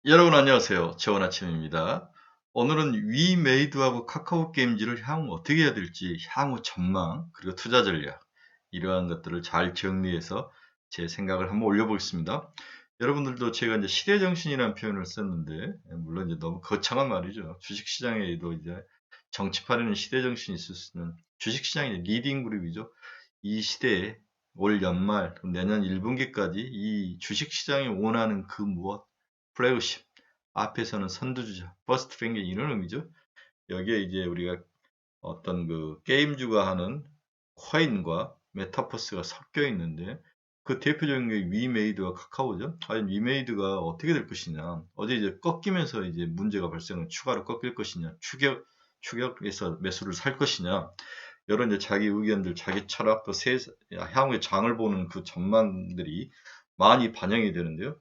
여러분 안녕하세요. 좋은 아침입니다. 오늘은 위메이드하고 카카오 게임즈를 향후 어떻게 해야 될지 향후 전망 그리고 투자 전략 이러한 것들을 잘 정리해서 제 생각을 한번 올려보겠습니다. 여러분들도 제가 이제 시대 정신이라는 표현을 썼는데 물론 이제 너무 거창한 말이죠. 주식 시장에도 이제 정치판에는 시대 정신이 있을 수 있는 주식 시장의 리딩 그룹이죠. 이 시대에 올 연말 내년 1분기까지 이 주식 시장이 원하는 그 무엇 플래그십 앞에서는 선두주자, 퍼스트 뱅게 이런 의미죠. 여기에 이제 우리가 어떤 그 게임주가 하는 코인과 메타버스가 섞여 있는데 그 대표적인 게 위메이드와 카카오죠. 과연 위메이드가 어떻게 될 것이냐. 어제 이제 꺾이면서 이제 문제가 발생을 추가로 꺾일 것이냐. 추격에서 매수를 살 것이냐. 여러 이제 자기 의견들, 자기 철학, 또 향후의 장을 보는 그 전망들이 많이 반영이 되는데요.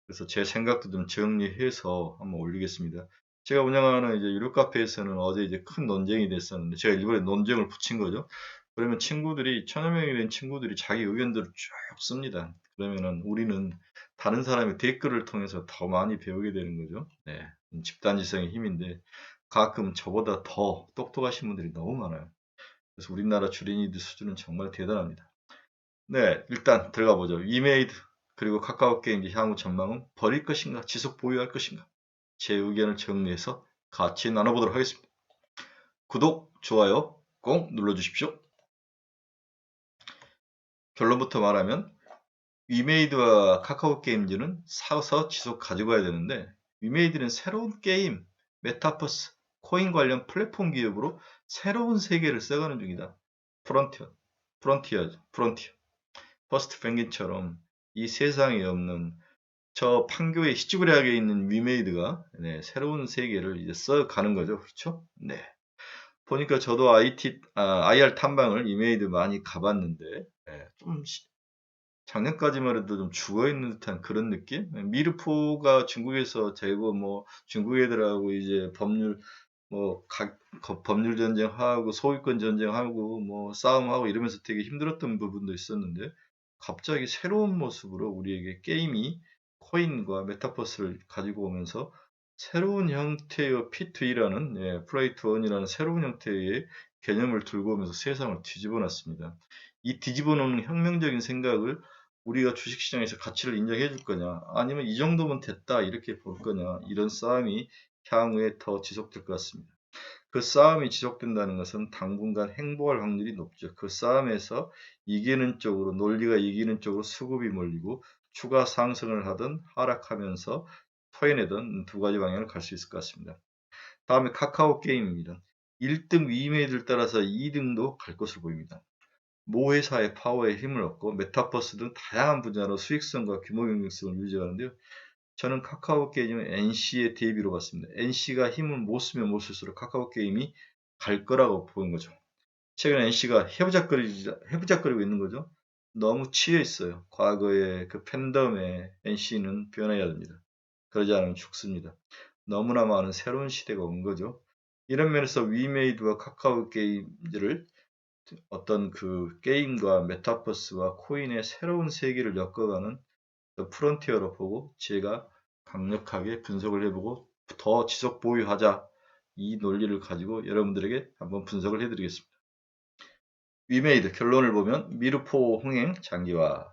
그래서 제 생각도 좀 정리해서 한번 올리겠습니다. 제가 운영하는 이제 유료 카페에서는 어제 이제 큰 논쟁이 됐었는데 제가 일부러 논쟁을 붙인 거죠. 그러면 친구들이 천여 명이 된 친구들이 자기 의견들을 쭉 씁니다. 그러면은 우리는 다른 사람의 댓글을 통해서 더 많이 배우게 되는 거죠. 네, 집단지성의 힘인데 가끔 저보다 더 똑똑하신 분들이 너무 많아요. 그래서 우리나라 주린이들 수준은 정말 대단합니다. 네, 일단 들어가 보죠. 이메이드 그리고 카카오 게임 향후 전망은 버릴 것인가, 지속 보유할 것인가? 제 의견을 정리해서 같이 나눠보도록 하겠습니다. 구독, 좋아요 꼭 눌러주십시오. 결론부터 말하면 위메이드와 카카오 게임즈는 사서 지속 가지고 가야 되는데 위메이드는 새로운 게임, 메타버스, 코인 관련 플랫폼 기업으로 새로운 세계를 써가는 중이다. 프론티어. 퍼스트 펭귄처럼 이 세상에 없는 저 판교의 시주구리하게 있는 위메이드가 새로운 세계를 이제 써가는 거죠. 그렇죠? 네. 보니까 저도 IR 탐방을 위메이드 많이 가봤는데 좀 작년까지만 해도 좀 죽어 있는 듯한 그런 느낌? 미르포가 중국에서 재고 뭐 중국 애들하고 이제 법률 전쟁하고 소유권 전쟁하고 뭐 싸움하고 이러면서 되게 힘들었던 부분도 있었는데 갑자기 새로운 모습으로 우리에게 게임이 코인과 메타버스를 가지고 오면서 새로운 형태의 P2E라는 플레이 투 원이라는 새로운 형태의 개념을 들고 오면서 세상을 뒤집어 놨습니다. 이 뒤집어 놓는 혁명적인 생각을 우리가 주식시장에서 가치를 인정해 줄 거냐 아니면 이 정도면 됐다 이렇게 볼 거냐 이런 싸움이 향후에 더 지속될 것 같습니다. 그 싸움이 지속된다는 것은 당분간 행보할 확률이 높죠. 그 싸움에서 이기는 쪽으로 논리가 이기는 쪽으로 수급이 몰리고 추가 상승을 하든 하락하면서 토해내든 두 가지 방향을 갈 수 있을 것 같습니다. 다음에 카카오 게임입니다. 1등 위메이드를 따라서 2등도 갈 것으로 보입니다. 모 회사의 파워에 힘을 얻고 메타버스 등 다양한 분야로 수익성과 규모 경쟁성을 유지하는데요. 저는 카카오 게임은 NC의 대비로 봤습니다. NC가 힘을 못 쓰면 못 쓸수록 카카오 게임이 갈 거라고 보는 거죠. 최근에 NC가 해부작거리고 있는 거죠. 너무 치여 있어요. 과거의 그 팬덤에 NC는 변해야 됩니다. 그러지 않으면 죽습니다. 너무나 많은 새로운 시대가 온 거죠. 이런 면에서 위메이드와 카카오 게임들을 어떤 그 게임과 메타버스와 코인의 새로운 세계를 엮어가는 프론티어로 보고 제가 강력하게 분석을 해보고 더 지속 보유하자 이 논리를 가지고 여러분들에게 한번 분석을 해드리겠습니다. 위메이드 결론을 보면 미르포 흥행 장기화,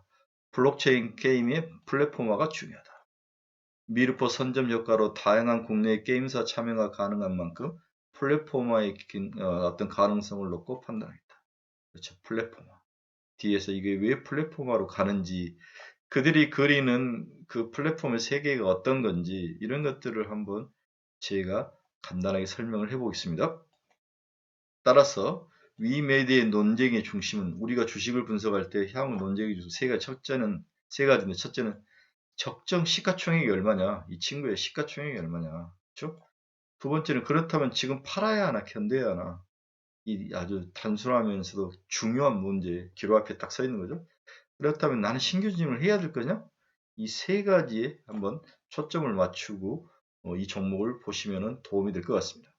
블록체인 게임의 플랫폼화가 중요하다. 미르포 선점 효과로 다양한 국내 게임사 참여가 가능한 만큼 플랫폼화의 어떤 가능성을 놓고 판단하겠다. 그렇죠. 플랫폼화. 뒤에서 이게 왜 플랫폼화로 가는지 그들이 그리는 그 플랫폼의 세계가 어떤 건지 이런 것들을 한번 제가 간단하게 설명을 해보겠습니다. 따라서 위메이드의 논쟁의 중심은 우리가 주식을 분석할 때 향후 논쟁의 중심 세 가지인데 첫째는 적정 시가총액이 얼마냐 이 친구의 시가총액이 얼마냐 그렇죠? 두 번째는 그렇다면 지금 팔아야 하나 견뎌야 하나 이 아주 단순하면서도 중요한 문제 기로 앞에 딱 서 있는 거죠. 그렇다면 나는 신규 진입을 해야 될 거냐? 이 세 가지에 한번 초점을 맞추고 이 종목을 보시면 도움이 될 것 같습니다.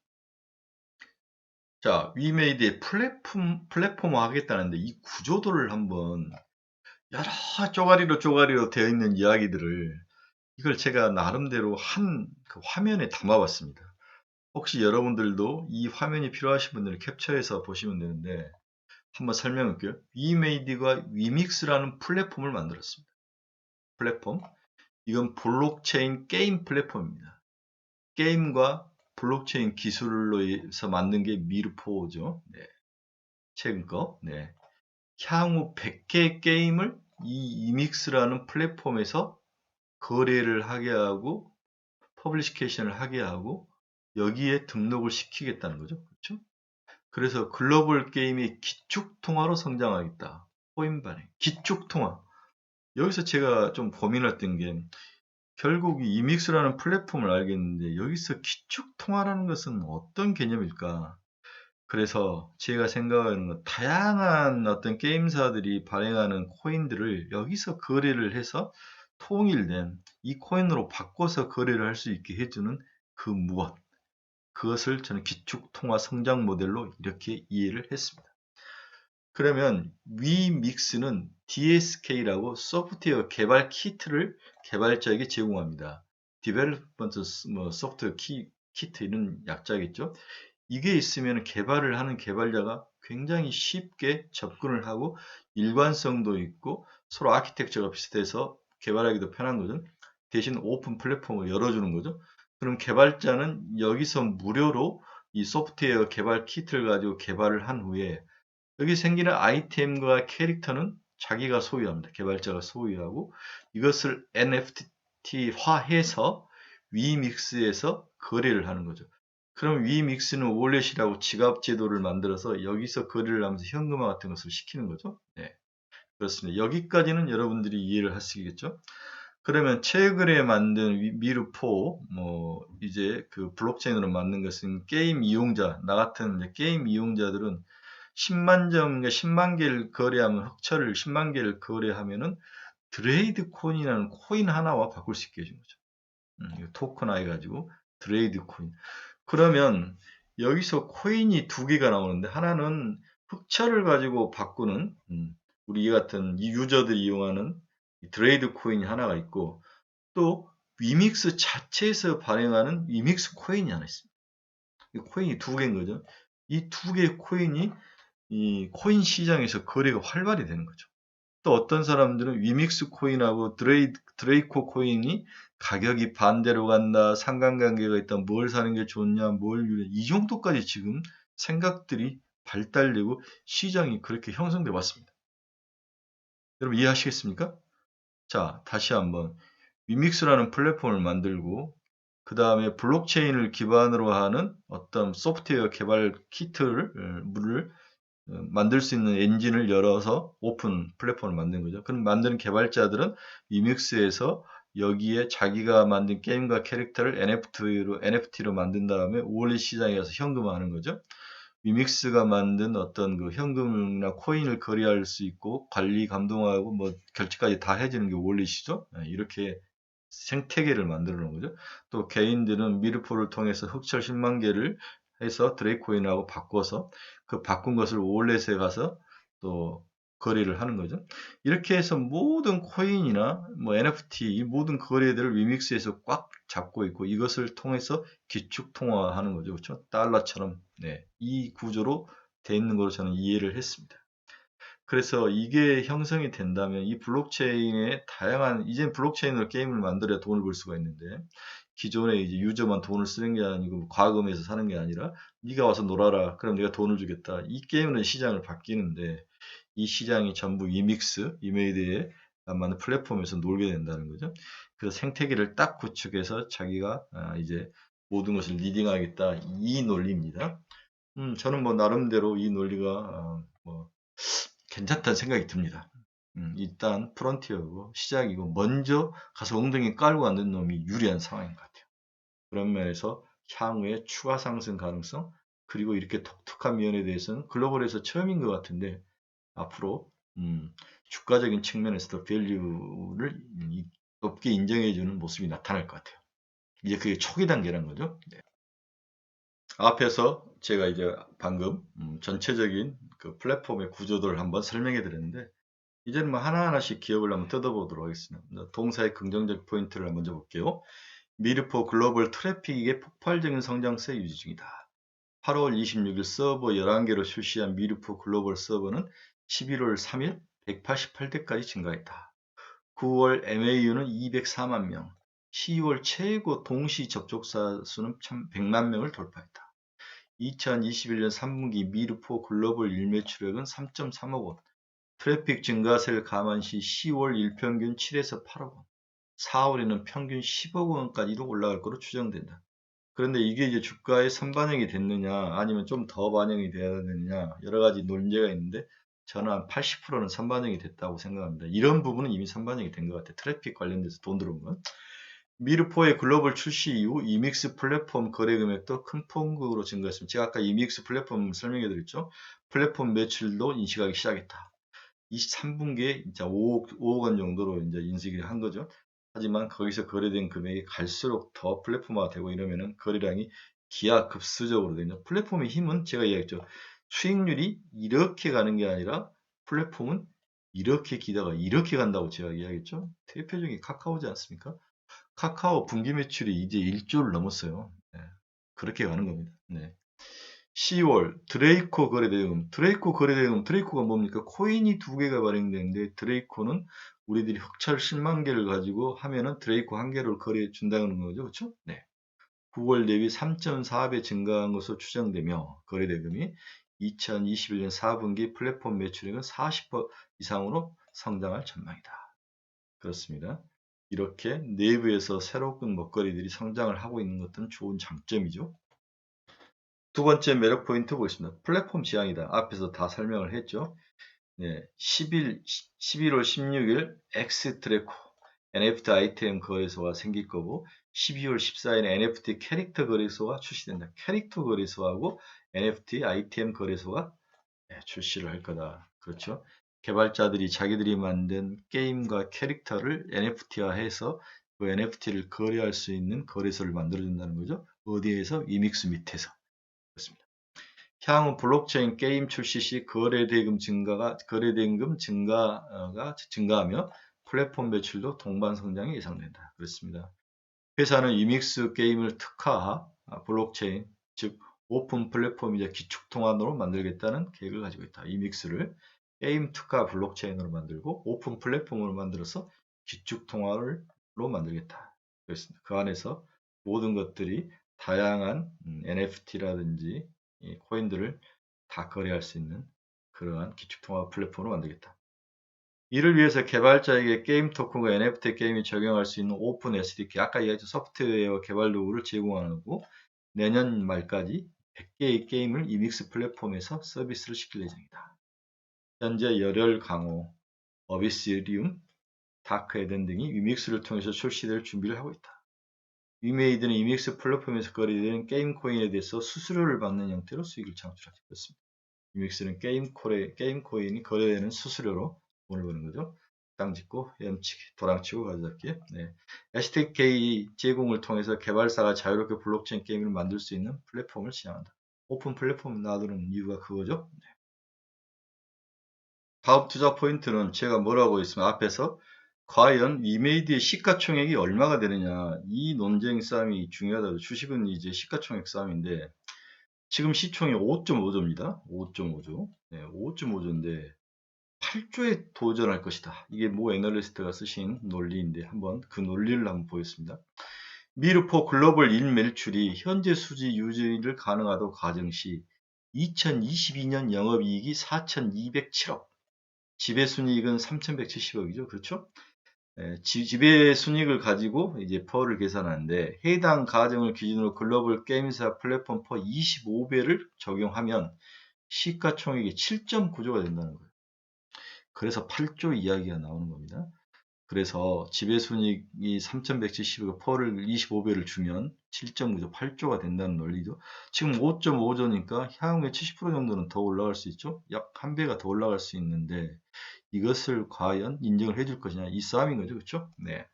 자, 위메이드의 플랫폼화 하겠다는데 이 구조도를 한번 여러 쪼가리로 되어 있는 이야기들을 이걸 제가 나름대로 한 그 화면에 담아봤습니다. 혹시 여러분들도 이 화면이 필요하신 분들은 캡처해서 보시면 되는데 한번 설명할게요. 위메이드가 위믹스라는 플랫폼을 만들었습니다. 플랫폼. 이건 블록체인 게임 플랫폼입니다. 게임과 블록체인 기술로 해서 만든 게 미르포죠. 네. 최근 거. 네. 향후 100개의 게임을 이 이믹스라는 플랫폼에서 거래를 하게 하고 퍼블리케이션을 하게 하고 여기에 등록을 시키겠다는 거죠. 그렇죠? 그래서 글로벌 게임이 기축통화로 성장하겠다. 코인 발행. 기축통화. 여기서 제가 좀 고민했던 게 결국 이 이믹스라는 플랫폼을 알겠는데 여기서 기축통화라는 것은 어떤 개념일까? 그래서 제가 생각하는 건 다양한 어떤 게임사들이 발행하는 코인들을 여기서 거래를 해서 통일된 이 코인으로 바꿔서 거래를 할 수 있게 해주는 그 무엇. 그것을 저는 기축통화 성장 모델로 이렇게 이해를 했습니다. 그러면 위믹스는 DSK라고 소프트웨어 개발 키트를 개발자에게 제공합니다. 디벨롭먼트 소프트웨어 키트 이런 약자겠죠. 이게 있으면 개발을 하는 개발자가 굉장히 쉽게 접근을 하고 일관성도 있고 서로 아키텍처가 비슷해서 개발하기도 편한 거죠. 대신 오픈 플랫폼을 열어주는 거죠. 그럼 개발자는 여기서 무료로 이 소프트웨어 개발 키트를 가지고 개발을 한 후에 여기 생기는 아이템과 캐릭터는 자기가 소유합니다. 개발자가 소유하고 이것을 NFT화해서 위믹스에서 거래를 하는 거죠. 그럼 위믹스는 월렛이라고 지갑 제도를 만들어서 여기서 거래를 하면서 현금화 같은 것을 시키는 거죠. 네, 그렇습니다. 여기까지는 여러분들이 이해를 하시겠죠? 그러면 최근에 만든 미르포, 이제 그 블록체인으로 만든 것은 게임 이용자, 나 같은 이제 게임 이용자들은 10만 점, 그러니까 10만 개를 거래하면, 흑철을 10만 개를 거래하면은 드레이드 코인이라는 코인 하나와 바꿀 수 있게 해준 거죠. 이거 토큰화 해가지고 드레이드 코인. 그러면 여기서 코인이 두 개가 나오는데 하나는 흑철을 가지고 바꾸는 우리 같은 이 유저들이 이용하는 드레이드 코인이 하나가 있고 또 위믹스 자체에서 발행하는 위믹스 코인이 하나 있습니다. 이 코인이 두 개인 거죠. 이 두 개의 코인이 이 코인 시장에서 거래가 활발히 되는 거죠. 또 어떤 사람들은 위믹스 코인하고 드레이코 코인이 가격이 반대로 간다, 상관관계가 있다, 뭘 사는 게 좋냐, 뭘 유리해, 이 정도까지 지금 생각들이 발달되고 시장이 그렇게 형성돼 왔습니다. 여러분 이해하시겠습니까? 자, 다시 한번 위믹스라는 플랫폼을 만들고 그 다음에 블록체인을 기반으로 하는 어떤 소프트웨어 개발 키트를 만들 수 있는 엔진을 열어서 오픈 플랫폼을 만든 거죠. 그럼 만드는 개발자들은 위믹스에서 여기에 자기가 만든 게임과 캐릭터를 NFT로 만든 다음에 월렛 시장에 가서 현금화하는 거죠. 위믹스가 만든 어떤 그 현금이나 코인을 거래할 수 있고 관리 감독하고 뭐 결제까지 다 해주는 게 월렛이죠. 이렇게 생태계를 만들어 놓은 거죠. 또 개인들은 미르포를 통해서 흑철 10만 개를 해서 드레이코인하고 바꿔서 그 바꾼 것을 월렛에 가서 또 거래를 하는 거죠. 이렇게 해서 모든 코인이나 뭐 NFT 이 모든 거래들을 위믹스에서 꽉 잡고 있고 이것을 통해서 기축 통화하는 거죠. 그렇죠? 달러처럼 네. 이 구조로 돼 있는 걸로 저는 이해를 했습니다. 그래서 이게 형성이 된다면 이 블록체인의 다양한 이젠 블록체인으로 게임을 만들어야 돈을 벌 수가 있는데 기존에 이제 유저만 돈을 쓰는 게 아니고 과금해서 사는 게 아니라 네가 와서 놀아라. 그럼 내가 돈을 주겠다. 이 게임은 시장을 바뀌는데 이 시장이 전부 이믹스, 이메이드에 맞는 플랫폼에서 놀게 된다는 거죠. 그래서 생태계를 딱 구축해서 자기가 이제 모든 것을 리딩하겠다. 이 논리입니다. 저는 뭐 나름대로 이 논리가 뭐 괜찮다는 생각이 듭니다. 일단 프론티어고 시작이고 먼저 가서 엉덩이 깔고 앉는 놈이 유리한 상황인 것 같아요. 그런 면에서 향후에 추가 상승 가능성 그리고 이렇게 독특한 면에 대해서는 글로벌에서 처음인 것 같은데 앞으로 주가적인 측면에서도 밸류를 높게 인정해주는 모습이 나타날 것 같아요. 이제 그게 초기 단계란 거죠. 네. 앞에서 제가 이제 방금 전체적인 그 플랫폼의 구조도를 한번 설명해 드렸는데 이제는 뭐 하나하나씩 기업을 한번 뜯어보도록 하겠습니다. 동사의 긍정적 포인트를 먼저 볼게요. 미르포 글로벌 트래픽의 폭발적인 성장세 유지 중이다. 8월 26일 서버 11개로 출시한 미르포 글로벌 서버는 11월 3일 188대까지 증가했다. 9월 MAU는 204만 명, 10월 최고 동시 접촉사 수는 100만 명을 돌파했다. 2021년 3분기 미르포 글로벌 일매출액은 3.3억 원, 트래픽 증가세를 감안시 10월 일평균 7에서 8억 원, 4월에는 평균 10억 원까지도 올라갈 것으로 추정된다. 그런데 이게 이제 주가에 선반영이 됐느냐, 아니면 좀 더 반영이 돼야 되느냐, 여러 가지 논제가 있는데, 저는 한 80%는 선반영이 됐다고 생각합니다. 이런 부분은 이미 선반영이 된 것 같아요. 트래픽 관련돼서 돈 들어온 건. 미르포의 글로벌 출시 이후 이믹스 플랫폼 거래 금액도 큰 폭으로 증가했습니다. 제가 아까 이믹스 플랫폼 설명해 드렸죠. 플랫폼 매출도 인식하기 시작했다. 23분기에 이제 5억 원 정도로 이제 인식을 한 거죠. 하지만 거기서 거래된 금액이 갈수록 더 플랫폼화가 되고 이러면은 거래량이 기하급수적으로 되죠. 플랫폼의 힘은 제가 이야기했죠. 수익률이 이렇게 가는 게 아니라 플랫폼은 이렇게 기다가 이렇게 간다고 제가 이야기했죠. 대표적인 카카오지 않습니까? 카카오 분기 매출이 이제 1조를 넘었어요. 네, 그렇게 가는 겁니다. 네. 10월 드레이코 거래대금, 드레이코가 뭡니까? 코인이 두 개가 발행되는데 드레이코는 우리들이 흑철 10만 개를 가지고 하면은 드레이코 한 개를 거래해 준다는 거죠. 그렇죠? 네. 9월 대비 3.4배 증가한 것으로 추정되며 거래대금이 2021년 4분기 플랫폼 매출액은 40% 이상으로 성장할 전망이다. 그렇습니다. 이렇게 내부에서 새로운 먹거리들이 성장을 하고 있는 것들은 좋은 장점이죠. 두 번째 매력 포인트 보겠습니다. 플랫폼 지향이다. 앞에서 다 설명을 했죠. 네, 11월 16일 엑스트래코 NFT 아이템 거래소가 생길 거고 12월 14일 NFT 캐릭터 거래소가 출시된다. 캐릭터 거래소하고 NFT 아이템 거래소가 출시를 할 거다. 그렇죠? 개발자들이 자기들이 만든 게임과 캐릭터를 NFT화해서 그 NFT를 거래할 수 있는 거래소를 만들어준다는 거죠. 어디에서? 이믹스 밑에서. 그렇습니다. 향후 블록체인 게임 출시 시 거래대금 증가가 증가하며 플랫폼 매출도 동반 성장이 예상된다. 그렇습니다. 회사는 이믹스 게임을 특화 블록체인, 즉 오픈 플랫폼이자 기축 통화로 만들겠다는 계획을 가지고 있다. 이믹스를 게임 특화 블록체인으로 만들고 오픈 플랫폼으로 만들어서 기축 통화로 만들겠다. 그렇습니다. 그 안에서 모든 것들이 다양한 NFT라든지 코인들을 다 거래할 수 있는 그러한 기축 통화 플랫폼으로 만들겠다. 이를 위해서 개발자에게 게임 토큰과 NFT 게임이 적용할 수 있는 오픈 SDK, 아까 이야기했던 소프트웨어 개발 도구를 제공하고 내년 말까지 100개의 게임을 이믹스 플랫폼에서 서비스를 시킬 예정이다. 현재 열혈 강호, 어비스리움, 다크 에덴 등이 이믹스를 통해서 출시될 준비를 하고 있다. 위메이드는 이믹스 플랫폼에서 거래되는 게임 코인에 대해서 수수료를 받는 형태로 수익을 창출하고 있습니다. 이믹스는 게임 코인이 거래되는 수수료로 돈을 버는 거죠. 땅 짓고 헤엄치기, 도랑치고 가져잡기. 네. SDK 제공을 통해서 개발사가 자유롭게 블록체인 게임을 만들 수 있는 플랫폼을 지향한다. 오픈 플랫폼을 놔두는 이유가 그거죠. 네. 다음 투자 포인트는 제가 뭐라고 했으면 앞에서 과연 이메이드의 시가총액이 얼마가 되느냐, 이 논쟁 싸움이 중요하다. 주식은 이제 시가총액 싸움인데 지금 시총이 5.5조입니다. 5.5조. 네, 5.5조인데 8조에 도전할 것이다. 이게 모 애널리스트가 쓰신 논리인데 한번 그 논리를 한번 보겠습니다. 미르포 글로벌 일매출이 현재 수지 유지를 가능하다고 가정시 2022년 영업이익이 4,207억, 지배순이익은 3,170억이죠. 그렇죠? 지배순이익을 가지고 이제 퍼를 계산하는데 해당 가정을 기준으로 글로벌 게임사 플랫폼 퍼 25배를 적용하면 시가총액이 7.9조가 된다는 거예요. 그래서 8조 이야기가 나오는 겁니다. 그래서 지배순이익이 3,170억 퍼를 25배를 주면 7.9조, 8조가 된다는 논리죠. 지금 5.5조니까 향후에 70% 정도는 더 올라갈 수 있죠. 약 한 배가 더 올라갈 수 있는데 이것을 과연 인정을 해줄 것이냐, 이 싸움인 거죠. 그렇죠? 네.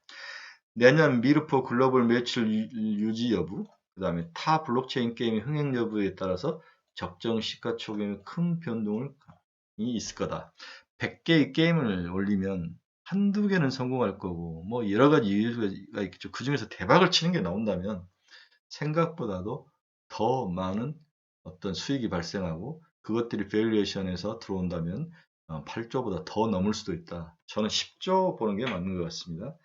내년 미르포 글로벌 매출 유지 여부, 그 다음에 타 블록체인 게임의 흥행 여부에 따라서 적정 시가총액의 큰 변동이 있을 거다. 100개의 게임을 올리면 한두 개는 성공할 거고 뭐 여러 가지 이유가 있겠죠. 그중에서 대박을 치는 게 나온다면 생각보다도 더 많은 어떤 수익이 발생하고 그것들이 밸류에이션에서 들어온다면 8조보다 더 넘을 수도 있다. 저는 10조 보는 게 맞는 것 같습니다.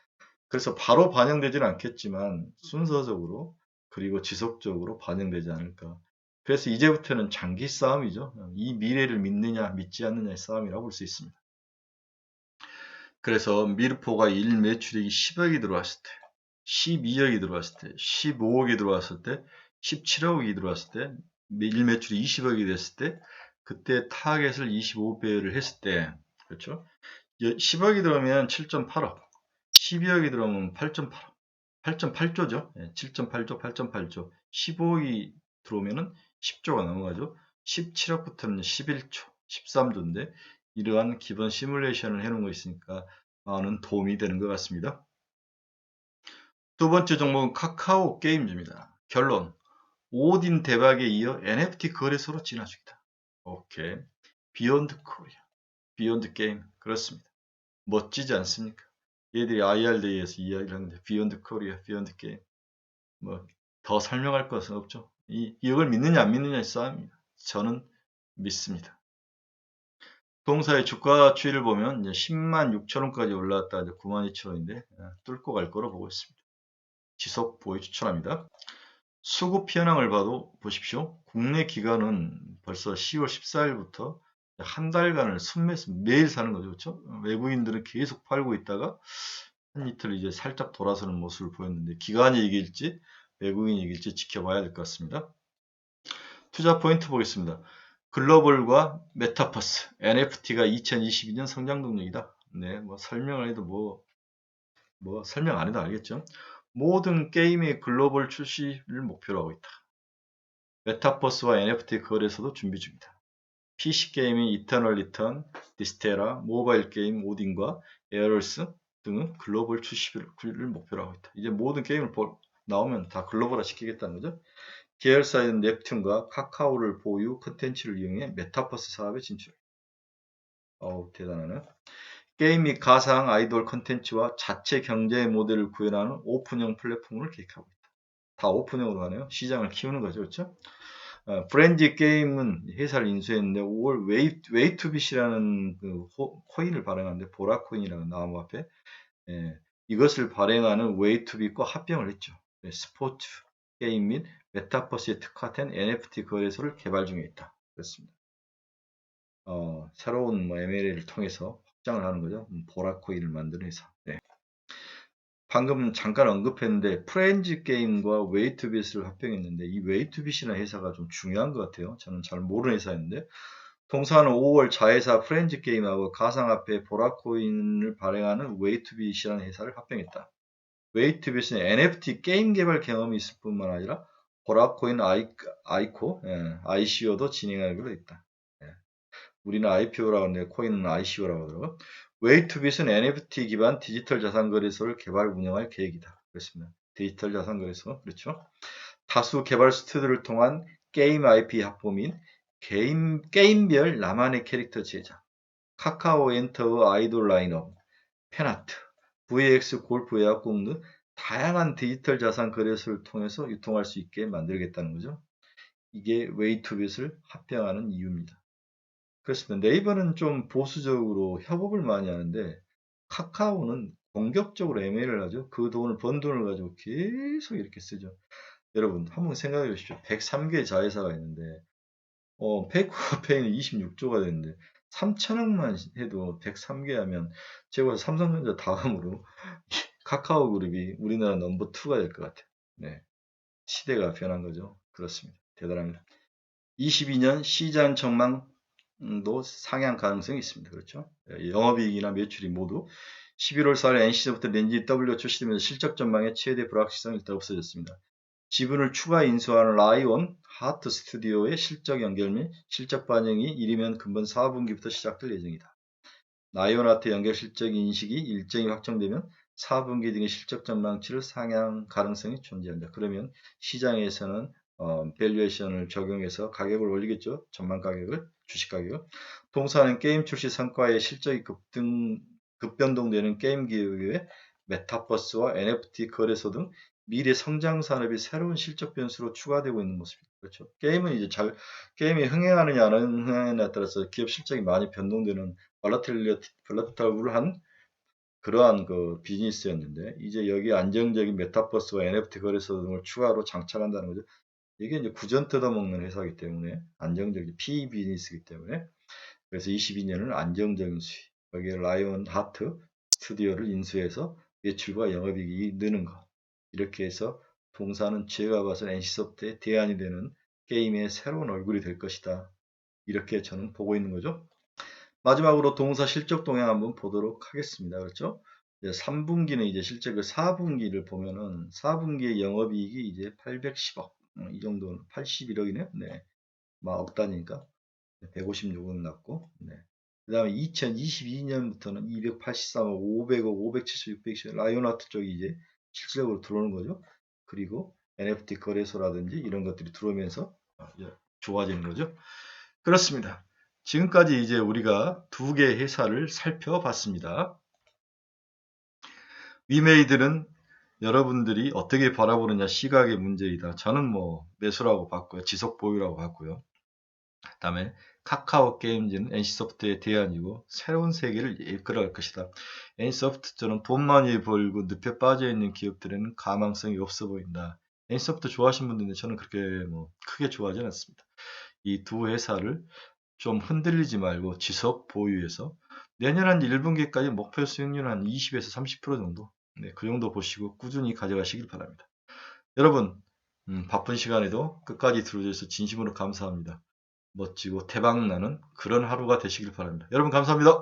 그래서 바로 반영되지는 않겠지만 순서적으로 그리고 지속적으로 반영되지 않을까. 그래서 이제부터는 장기 싸움이죠. 이 미래를 믿느냐 믿지 않느냐의 싸움이라고 볼 수 있습니다. 그래서 미르포가 일 매출액이 10억이 들어왔을 때, 12억이 들어왔을 때, 15억이 들어왔을 때, 17억이 들어왔을 때, 일 매출이 20억이 됐을 때, 그때 타겟을 25배를 했을 때, 그렇죠? 10억이 들어오면 7.8억, 12억이 들어오면 8.8억, 8.8조죠. 7.8조, 8.8조. 15억이 들어오면은 10조가 넘어가죠. 17억부터는 11조, 13조인데 이러한 기본 시뮬레이션을 해놓은 거 있으니까 많은 도움이 되는 것 같습니다. 두 번째 종목은 카카오 게임즈입니다. 결론, 오딘 대박에 이어 NFT 거래소로 진화 중이다. 오케이. 비욘드 코리아, 비욘드 게임. 그렇습니다. 멋지지 않습니까? 얘들이 IR데이에서 이야기를 하는데 비욘드 코리아, 비욘드 게임. 뭐 더 설명할 것은 없죠. 이걸 믿느냐 안 믿느냐의 싸움입니다. 저는 믿습니다. 동사의 주가 추이를 보면 이제 10만 6천 원까지 올라왔다 이제 9만 2천 원인데 뚫고 갈 거로 보고 있습니다. 지속 보유 추천합니다. 수급 현황을 봐도 보십시오. 국내 기관은 벌써 10월 14일부터 한 달간을 순매수 매일 사는 거죠. 그렇죠? 외국인들은 계속 팔고 있다가 한 이틀 이제 살짝 돌아서는 모습을 보였는데 기관이 이길지 외국인이 이길지 지켜봐야 될 것 같습니다. 투자 포인트 보겠습니다. 글로벌과 메타버스, NFT가 2022년 성장 동력이다. 네, 뭐 설명을 해도 뭐 설명 안 해도 알겠죠. 모든 게임의 글로벌 출시를 목표로 하고 있다. 메타버스와 NFT 거래소도 준비 중이다. PC 게임인 이터널 리턴, 디스테라, 모바일 게임 오딘과 에어럴스 등은 글로벌 출시를 목표로 하고 있다. 이제 모든 게임을 나오면 다 글로벌화 시키겠다는 거죠. 계열사인 넵튠과 카카오를 보유 콘텐츠를 이용해 메타버스 사업에 진출. 어우, 대단하네. 게임 및 가상 아이돌 콘텐츠와 자체 경제 모델을 구현하는 오픈형 플랫폼을 계획하고 있다. 다 오픈형으로 가네요. 시장을 키우는 거죠. 그렇죠? 브랜디 게임은 회사를 인수했는데 5월 웨이투빗이라는 그 코인을 발행하는데 보라코인이라는 나무 앞에 이것을 발행하는 웨이투빗과 합병을 했죠. 스포츠 게임 및 메타버스에 특화된 NFT 거래소를 개발 중에 있다. 그렇습니다. 새로운 M&A를 통해서 확장을 하는 거죠. 보라코인을 만드는 회사. 네. 방금 잠깐 언급했는데 프렌즈 게임과 웨이투빗을 합병했는데 이 웨이투빗이라는 회사가 좀 중요한 것 같아요. 저는 잘 모르는 회사였는데 동사는 5월 자회사 프렌즈 게임하고 가상화폐 보라코인을 발행하는 웨이투빗이라는 회사를 합병했다. 웨이투빗은 NFT 게임 개발 경험이 있을 뿐만 아니라 보라코인 ICO도 진행하기로 했다. 우리는 IPO라고 하는데 코인은 ICO라고 하더라고요. 웨이투빗은 NFT 기반 디지털 자산 거래소를 개발 운영할 계획이다. 그렇습니다. 디지털 자산 거래소. 그렇죠. 다수 개발 스튜디오를 통한 게임 IP 확보 및 게임별 나만의 캐릭터 제작, 카카오 엔터의 아이돌 라인업, 팬아트, VX 골프 예약공 등 다양한 디지털 자산 거래소를 통해서 유통할 수 있게 만들겠다는 거죠. 이게 웨이투빗을 합병하는 이유입니다. 그렇습니다. 네이버는 좀 보수적으로 협업을 많이 하는데 카카오는 공격적으로 M&A를 하죠. 그 돈을 번 돈을 가지고 계속 이렇게 쓰죠. 여러분 한번 생각해 보십시오. 103개의 자회사가 있는데 페이커페이는 26조가 되는데 3천억만 해도 103개 하면 제가 삼성전자 다음으로 카카오 그룹이 우리나라 넘버 2가 될 것 같아요. 네. 시대가 변한 거죠. 그렇습니다. 대단합니다. 22년 시장 전망도 상향 가능성이 있습니다. 그렇죠? 영업이익이나 매출이 모두 11월 4일 NC부터 렌즈 W 출시되면서 실적 전망에 최대 불확실성이 일단 없어졌습니다. 지분을 추가 인수하는 라이온 하트 스튜디오의 실적 연결 및 실적 반영이 이르면 금번 4분기부터 시작될 예정이다. 라이온 하트 연결 실적 인식이 일정이 확정되면 4분기 등의 실적 전망치를 상향 가능성이 존재한다. 그러면 시장에서는 밸류에이션을 적용해서 가격을 올리겠죠. 전망 가격을, 주식 가격을. 동사는 게임 출시 성과의 실적이 급변동되는 게임 기업의 메타버스와 NFT 거래소 등 미래 성장 산업이 새로운 실적 변수로 추가되고 있는 모습입니다. 그렇죠. 게임은 이제 게임이 흥행하느냐 안 흥행하느냐에 따라서 기업 실적이 많이 변동되는 볼라til한 그러한 그 비즈니스였는데, 이제 여기 안정적인 메타버스와 NFT 거래소 등을 추가로 장착한다는 거죠. 이게 이제 구전 뜯어먹는 회사이기 때문에 안정적인 PE 비즈니스이기 때문에, 그래서 22년은 안정적인 수익, 여기에 라이온 하트 스튜디오를 인수해서 매출과 영업이익이 느는 것, 이렇게 해서 동사는 제가 봐서는 NC소프트의 대안이 되는 게임의 새로운 얼굴이 될 것이다, 이렇게 저는 보고 있는 거죠. 마지막으로 동사 실적 동향 한번 보도록 하겠습니다. 그렇죠? 3분기는 이제 실적을 4분기를 보면은 4분기의 영업이익이 이제 810억, 이 정도는 81억이네요. 네. 막 억 단위니까 156억 났고, 네. 그 다음에 2022년부터는 283억, 500억, 570, 610, 라이온하트 쪽이 이제 실질적으로 들어오는 거죠. 그리고 NFT 거래소라든지 이런 것들이 들어오면서 좋아지는 거죠. 그렇습니다. 지금까지 이제 우리가 두 개의 회사를 살펴봤습니다. 위메이드는 여러분들이 어떻게 바라보느냐 시각의 문제이다. 저는 뭐 매수라고 봤고요. 지속 보유라고 봤고요. 그 다음에 카카오 게임즈는 NC소프트의 대안이고 새로운 세계를 이끌어갈 것이다. NC소프트처럼 돈 많이 벌고 늪에 빠져있는 기업들에는 가망성이 없어 보인다. NC소프트 좋아하시는 분들인데 저는 그렇게 뭐 크게 좋아하지는 않습니다. 이 두 회사를 좀 흔들리지 말고 지속 보유해서 내년 한 1분기까지 목표 수익률 한 20에서 30% 정도, 네, 그 정도 보시고 꾸준히 가져가시길 바랍니다. 여러분, 바쁜 시간에도 끝까지 들어주셔서 진심으로 감사합니다. 멋지고 대박나는 그런 하루가 되시길 바랍니다. 여러분 감사합니다.